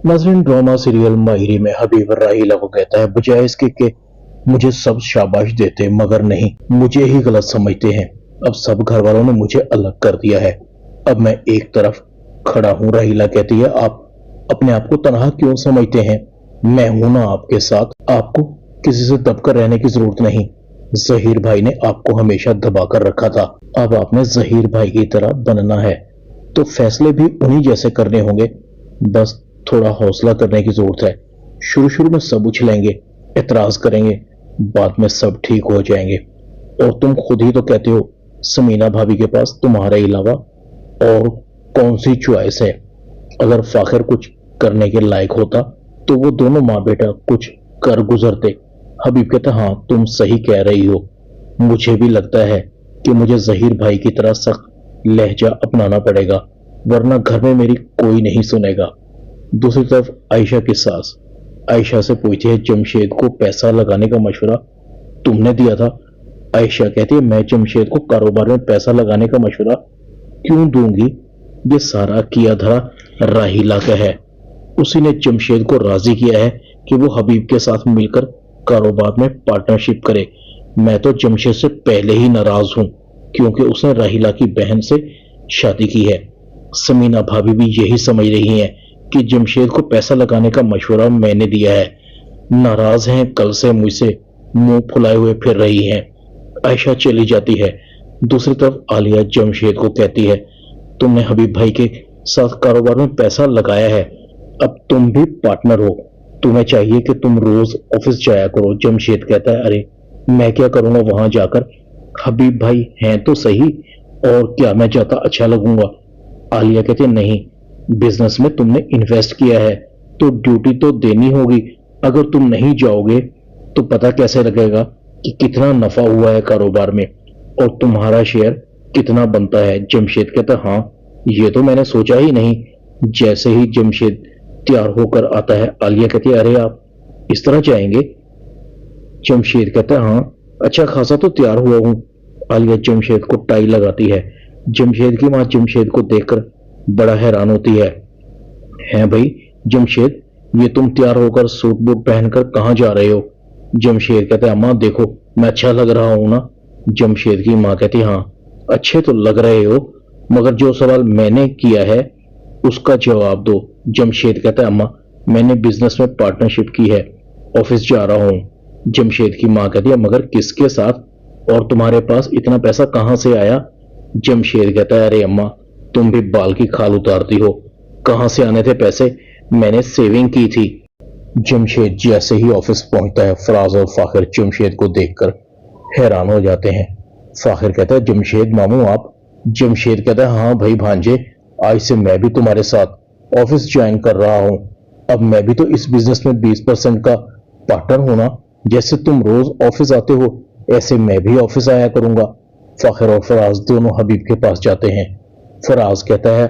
नाज़रीन, drama serial माहिरी में हबीब राहीला को कहता है, बजाय इसके कि मुझे सब शाबाश देते, मगर नहीं, मुझे ही गलत समझते हैं। अब सब घर वालों ने मुझे अलग कर दिया है। अब मैं एक तरफ खड़ा हूँ। राहीला कहती है, आप अपने आप को तनहा क्यों समझते हैं? मैं हूं ना आपके साथ। आपको किसी से दबकर रहने की जरूरत नहीं। जहीर भाई ने आपको हमेशा दबा कर रखा था। अब आपने जहीर भाई की तरह बनना है, तो फैसले भी उन्हीं जैसे करने होंगे। बस थोड़ा हौसला करने की जरूरत है। शुरू शुरू में सब उछलेंगे, एतराज करेंगे, बाद में सब ठीक हो जाएंगे। और तुम खुद ही तो कहते हो, समीना भाभी के पास तुम्हारे अलावा और कौन सी चॉइस है? अगर फाखिर कुछ करने के लायक होता तो वो दोनों माँ बेटा कुछ कर गुजरते। हबीब कहता, हाँ तुम सही कह रही हो। मुझे भी लगता है कि मुझे जहीर भाई की तरह सख्त लहजा अपनाना पड़ेगा, वरना घर में मेरी कोई नहीं सुनेगा। दूसरी तरफ आयशा की सास आयशा से पूछती है, जमशेद को पैसा लगाने का मशवरा तुमने दिया था? आयशा कहती है, मैं जमशेद को कारोबार में पैसा लगाने का मशवरा क्यों दूंगी? ये सारा किया धरा राहीला का है। उसी ने जमशेद को राजी किया है कि वो हबीब के साथ मिलकर कारोबार में पार्टनरशिप करे। मैं तो जमशेद से पहले ही नाराज हूं, क्योंकि उसने राहीला की बहन से शादी की है। समीना भाभी भी यही समझ रही हैं कि जमशेद को पैसा लगाने का मशवरा मैंने दिया है। नाराज हैं, कल से मुझसे मुंह फुलाए हुए फिर रही हैं। आयशा चली जाती है। दूसरी तरफ आलिया जमशेद को कहती है, तुमने हबीब भाई के साथ कारोबार में पैसा लगाया है, अब तुम भी पार्टनर हो, तुम्हें चाहिए कि तुम रोज ऑफिस जाया करो। जमशेद कहता है, अरे मैं क्या करूंगा वहां जाकर? हबीब भाई हैं तो सही, और क्या मैं जाता अच्छा लगूंगा? आलिया कहती है, नहीं, बिजनेस में तुमने इन्वेस्ट किया है तो ड्यूटी तो देनी होगी। अगर तुम नहीं जाओगे तो पता कैसे लगेगा कि कितना नफा हुआ है कारोबार में और तुम्हारा शेयर कितना बनता है? जमशेद कहता, हाँ ये तो मैंने सोचा ही नहीं। जैसे ही जमशेद तैयार होकर आता है, आलिया कहती है, अरे आप इस तरह जाएंगे? जमशेद कहता है, हाँ अच्छा खासा तो तैयार हुआ हूं। आलिया जमशेद को टाई लगाती है। जमशेद की मां जमशेद को देखकर बड़ा हैरान होती है भाई जमशेद, ये तुम तैयार होकर सूट बूट पहनकर कहां जा रहे हो? जमशेद कहता है, अम्मा देखो मैं अच्छा लग रहा हूं ना? जमशेद की मां कहती, हाँ अच्छे तो लग रहे हो, मगर जो सवाल मैंने किया है उसका जवाब दो। जमशेद कहता है, अम्मा मैंने बिजनेस में पार्टनरशिप की है, ऑफिस जा रहा हूं। जमशेद की मां कहती है, मगर किसके साथ, और तुम्हारे पास इतना पैसा कहां से आया? जमशेद कहता है, अरे अम्मा तुम भी बाल की खाल उतारती हो, कहां से आने थे पैसे? मैंने सेविंग की थी। जमशेद जैसे ही ऑफिस पहुंचता है, फराज और फाखिर जमशेद को देखकर हैरान हो जाते हैं। फाखिर कहता है, जमशेद मामू आप? जमशेद कहता है, हाँ भाई भांजे, आज से मैं भी तुम्हारे साथ ऑफिस ज्वाइन कर रहा हूं। अब मैं भी तो इस बिजनेस में 20% का पार्टनर हूं ना। जैसे तुम रोज ऑफिस आते हो, ऐसे मैं भी ऑफिस आया करूंगा। फाखिर और फराज दोनों हबीब के पास जाते हैं। फराज कहता है,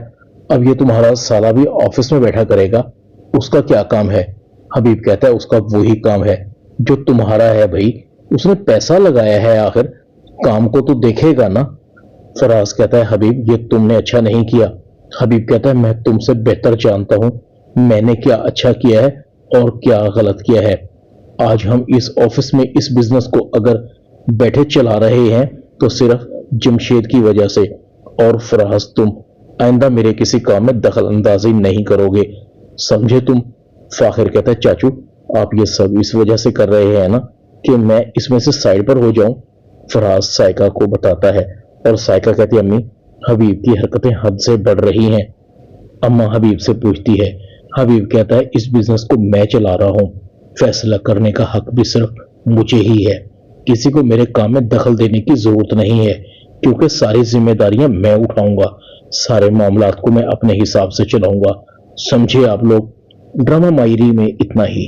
अब ये तुम्हारा साला भी ऑफिस में बैठा करेगा, उसका क्या काम है? हबीब कहता है, उसका वही काम है जो तुम्हारा है भाई, उसने पैसा लगाया है, आखिर काम को तो देखेगा ना। फराज कहता है, हबीब ये तुमने अच्छा नहीं किया। हबीब कहता है, मैं तुमसे बेहतर जानता हूं मैंने क्या अच्छा किया है और क्या गलत किया है। आज हम इस ऑफिस में इस बिजनेस को अगर बैठे चला रहे हैं तो सिर्फ जमशेद की वजह से। और फराज तुम आइंदा मेरे किसी काम में दखल अंदाजी नहीं करोगे, समझे तुम? फाखिर कहता है, चाचू आप ये सब इस वजह से कर रहे हैं ना कि मैं इसमें से साइड पर हो जाऊं? फराज साइका को बताता है और साइका कहती है, अम्मी हबीब की हरकतें हद से बढ़ रही हैं। अम्मा हबीब से पूछती है। हबीब कहता है, इस बिजनेस को मैं चला रहा हूं, फैसला करने का हक भी सिर्फ मुझे ही है, किसी को मेरे काम में दखल देने की जरूरत नहीं है, क्योंकि सारी जिम्मेदारियां मैं उठाऊंगा, सारे मामलात को मैं अपने हिसाब से चलाऊंगा। समझे आप लोग? ड्रामा माहिरी में इतना ही।